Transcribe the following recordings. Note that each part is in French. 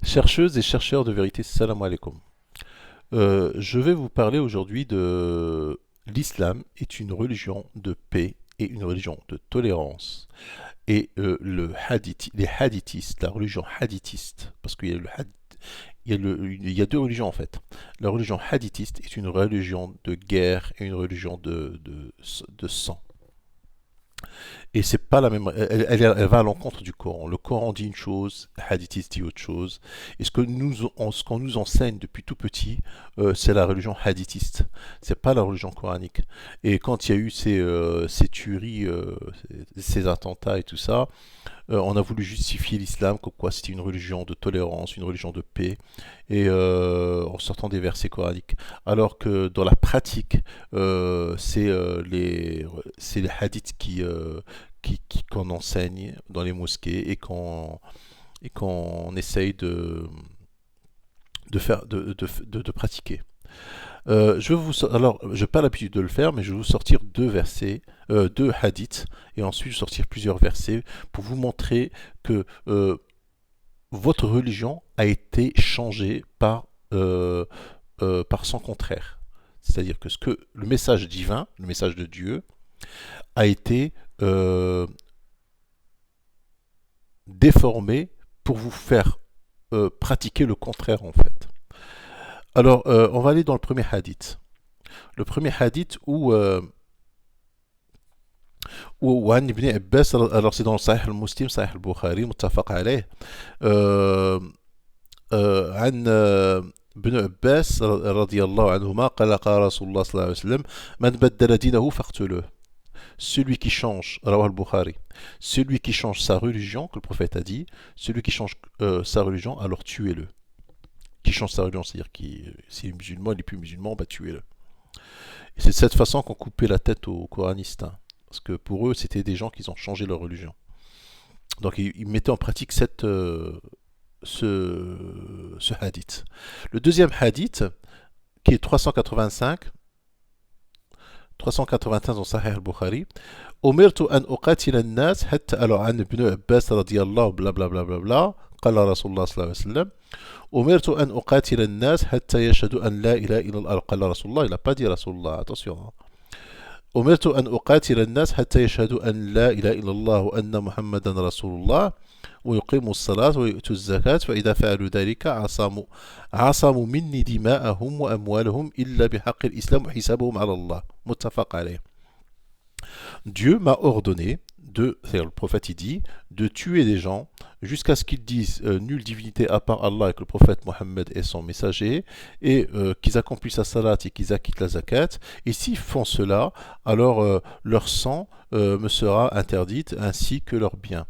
Chercheuses et chercheurs de vérité, salam alaikum. Je vais vous parler aujourd'hui de l'islam est une religion de paix et une religion de tolérance. Et les hadithistes, la religion hadithiste, parce qu'il y a, il y a deux religions en fait. La religion hadithiste est une religion de guerre et une religion de sang. Et c'est pas la même. Elle va à l'encontre du Coran. Le Coran dit une chose, Hadithiste dit autre chose. Et ce qu'on nous enseigne depuis tout petit, c'est la religion hadithiste. C'est pas la religion coranique. Et quand il y a eu ces tueries, ces attentats et tout ça, on a voulu justifier l'islam comme quoi c'était une religion de tolérance, une religion de paix, et en sortant des versets coraniques. Alors que dans la pratique, c'est les hadiths qu'on enseigne dans les mosquées et qu'on essaye de pratiquer. Alors, je n'ai pas l'habitude de le faire, mais je vais vous sortir deux versets, deux hadiths, et ensuite sortir plusieurs versets pour vous montrer que votre religion a été changée par son contraire. C'est-à-dire que le message divin, le message de Dieu, a été déformé pour vous faire pratiquer le contraire en fait. Alors, on va aller dans le premier hadith. Le premier hadith وعن ابن عباس alors c'est dans le Sahih al-Muslim Sahih al-Bukhari متفق عليه عن ابن عباس رضي الله عنهما قال رسول الله صلى الله عليه وسلم من بدل دينه فاقتلوه. Celui qui change, Rawah al-Bukhari, celui qui change sa religion, que le prophète a dit, celui qui change sa religion, alors tuez-le. Qui change sa religion, c'est-à-dire s'il est musulman, il n'est plus musulman, bah tuez-le. Et c'est de cette façon qu'on coupait la tête aux coranistes, hein. Parce que pour eux, c'était des gens qui ont changé leur religion. Donc ils mettaient en pratique ce hadith. Le deuxième hadith, qui est 385 dans Sahih al-Bukhari, أمرت أن أقاتل الناس حتى alors عن ابن عباس رضي الله بلا بلا بلا بلا بلا قال رسول الله صلى الله عليه وسلم أمرت أن أقاتل الناس حتى يشهدوا أن لا إله إلا الله قال رسول الله il n'a pas dit رسول الله attention أمرت أن أقاتل الناس حتى يشهدوا أن لا إله إلا الله وأن محمدا رسول الله ويقيموا الصلاة ويؤتوا الزكاة فإذا فعلوا ذلك عصموا مني دماءهم وأموالهم إلا بحق الإسلام وحسابهم على الله متفق عليه. Dieu m'a ordonné c'est-à-dire le prophète il dit, de tuer des gens jusqu'à ce qu'ils disent nulle divinité à part Allah et que le prophète Mohammed est son messager et qu'ils accomplissent la salat et qu'ils acquittent la zakat. Et s'ils font cela, alors leur sang me sera interdite ainsi que leurs biens.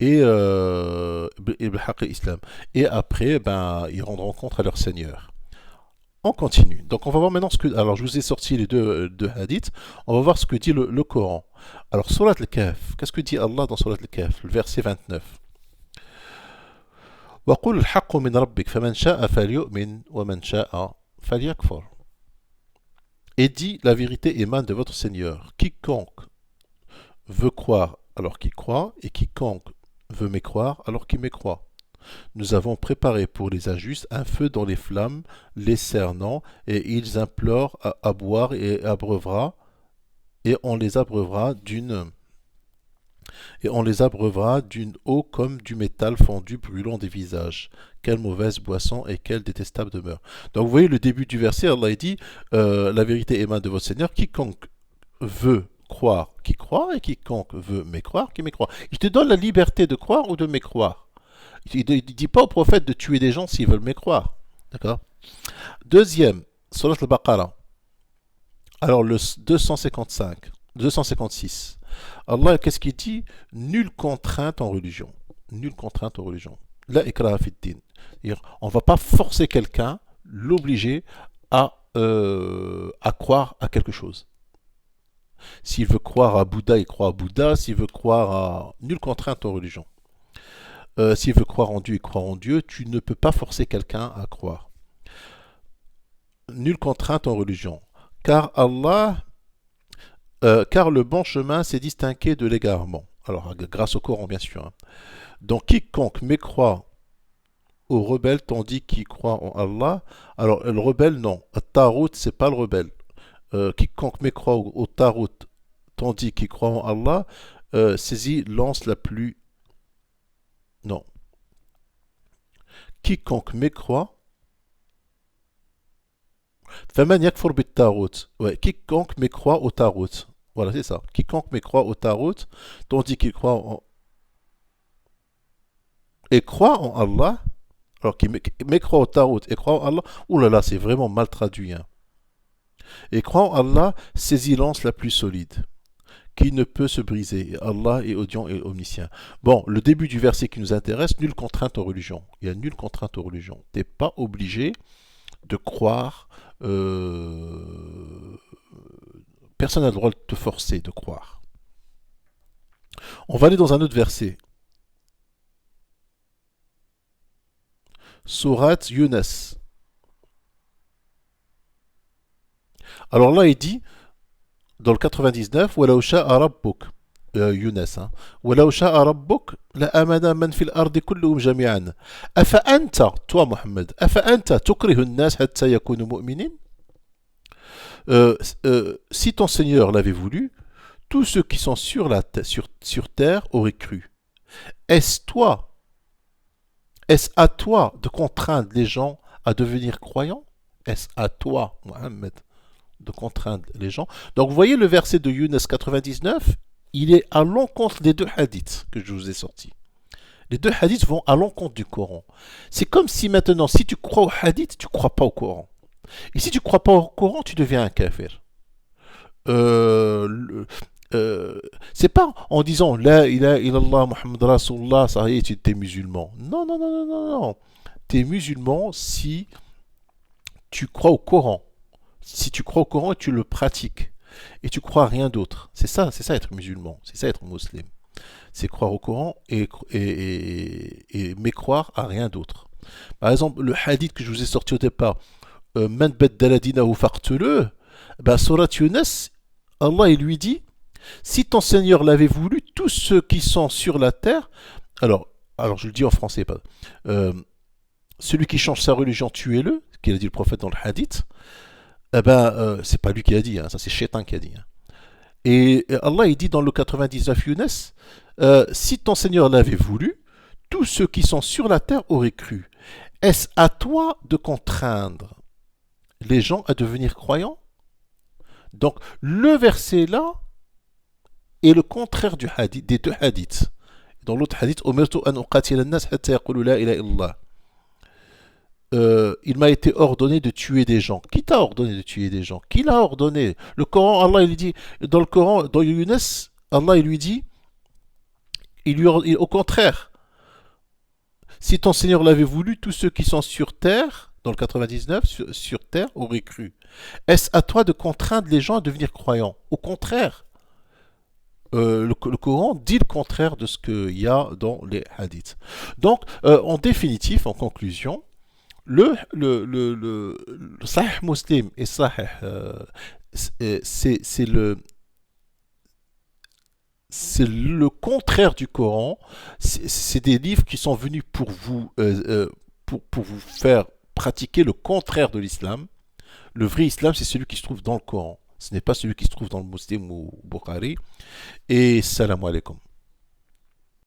Et le haqq islam. Et après, ben, ils rendront compte à leur Seigneur. On continue. Donc on va voir maintenant ce que... Alors je vous ai sorti les deux hadiths. On va voir ce que dit le Coran. Alors Surat al-Kahf. Qu'est-ce que dit Allah dans Surat al-Kahf? Le verset 29. وَقُلْ الْحَقُّ مِنْ رَبِّكَ فَمَنْ شَاءَ فَلْيُؤْمِنْ وَمَنْ شَاءَ فَلْيَكْفُرْ. Et dit, la vérité émane de votre Seigneur. Quiconque veut croire alors qu'il croit, et quiconque veut mécroire alors qu'il mécroit. Nous avons préparé pour les injustes un feu dans les flammes, les cernant, et ils implorent à boire et on les abreuvera d'une eau comme du métal fondu brûlant des visages. Quelle mauvaise boisson et quelle détestable demeure. Donc vous voyez le début du verset, Allah dit la vérité émane de votre Seigneur, quiconque veut croire, qui croit, et quiconque veut mécroire, qui mécroit. Il te donne la liberté de croire ou de mécroire. Il ne dit pas au prophète de tuer des gens s'ils veulent mécroire. D'accord. Deuxième, Surat al-Baqarah. Alors le 256. Allah, qu'est-ce qu'il dit? Nulle contrainte en religion. Nulle contrainte en religion. La ikraha fid din. On ne va pas forcer quelqu'un, l'obliger à croire à quelque chose. S'il veut croire à Bouddha, il croit à Bouddha. S'il veut croire à... Nulle contrainte en religion. S'il veut croire en Dieu, il croit en Dieu. Tu ne peux pas forcer quelqu'un à croire. Nulle contrainte en religion. Car le bon chemin s'est distingué de l'égarement. Alors, grâce au Coran, bien sûr. Hein. Donc, quiconque mécroit aux rebelles tandis qu'ils croient en Allah. Alors, le rebelle, non. Tarout, c'est pas le rebelle. Quiconque mécroit au Tarout tandis qu'il croit en Allah, saisit lance la plus. Non. Quiconque mécroit. Faman yakfur bit Tarout. Ouais, quiconque mécroit au Tarout. Voilà, c'est ça. Quiconque mécroit au Tarout tandis qu'il croit en. Et croit en Allah. Alors, qui mécroit au Tarout et croit en Allah. Ouh là là, c'est vraiment mal traduit. Hein. Et croit en Allah, saisit lance la plus solide, qui ne peut se briser. Et Allah est audient et omniscient. Bon, le début du verset qui nous intéresse, nulle contrainte aux religions. Il y a nulle contrainte aux religions. Tu n'es pas obligé de croire. Personne n'a le droit de te forcer de croire. On va aller dans un autre verset. Sourate Yunus. Alors là, il dit, dans le 99, وَلَوْ شَاءَ رَبُّكَ يونس ولو شاء ربك لآمن من في الأرض كلهم جميعا أفأنت toi Mohammed أفأنت تكره الناس حتى يكونوا مؤمنين si ton Seigneur l'avait voulu, tous ceux qui sont sur terre auraient cru. Est-ce à toi de contraindre les gens à devenir croyants? Est-ce à toi, Mohammed, de contraindre les gens? Donc vous voyez le verset de Yunus 99, il est à l'encontre des deux hadiths que je vous ai sortis. Les deux hadiths vont à l'encontre du Coran. C'est comme si maintenant, si tu crois au hadith, tu ne crois pas au Coran. Et si tu ne crois pas au Coran, tu deviens un kafir. C'est pas en disant La ilaha illallah Muhammad Rasulullah, ça y est, tu es musulman. Non, non, non, non, non, non. Tu es musulman si tu crois au Coran. Si tu crois au Coran et tu le pratiques. Et tu crois à rien d'autre. C'est ça être musulman. C'est ça être musulman. C'est croire au Coran et mécroire à rien d'autre. Par exemple, le hadith que je vous ai sorti au départ, Man baddala dinahu faqtuluh, surat Yunus, Allah il lui dit, si ton Seigneur l'avait voulu, tous ceux qui sont sur la terre, alors je le dis en français, pas, celui qui change sa religion, tuez-le, qu'il a dit le prophète dans le hadith, c'est pas lui qui a dit, hein, ça c'est Shaitan qui a dit. Hein. Et Allah il dit dans le 99 Yunus, si ton Seigneur l'avait voulu, tous ceux qui sont sur la terre auraient cru. Est-ce à toi de contraindre les gens à devenir croyants? Donc le verset là est le contraire du hadith, des deux hadiths. Dans l'autre hadith, Umirtu an uqatila an-nas hatta yaqulu la ilaha illallah. Il m'a été ordonné de tuer des gens. Qui t'a ordonné de tuer des gens? Qui l'a ordonné? Le Coran, Allah il dit, dans le Coran, dans Yunus, Allah il lui dit, au contraire, si ton Seigneur l'avait voulu, tous ceux qui sont sur terre, dans le 99, sur terre, auraient cru. Est-ce à toi de contraindre les gens à devenir croyants? Au contraire, le Coran dit le contraire de ce qu'il y a dans les hadiths. Donc, en définitive, en conclusion, le Sahih Muslim et Sahih, c'est le contraire du Coran. C'est des livres qui sont venus pour vous faire pratiquer le contraire de l'islam. Le vrai islam, c'est celui qui se trouve dans le Coran. Ce n'est pas celui qui se trouve dans le Muslim ou Bukhari. Et salam alaikum.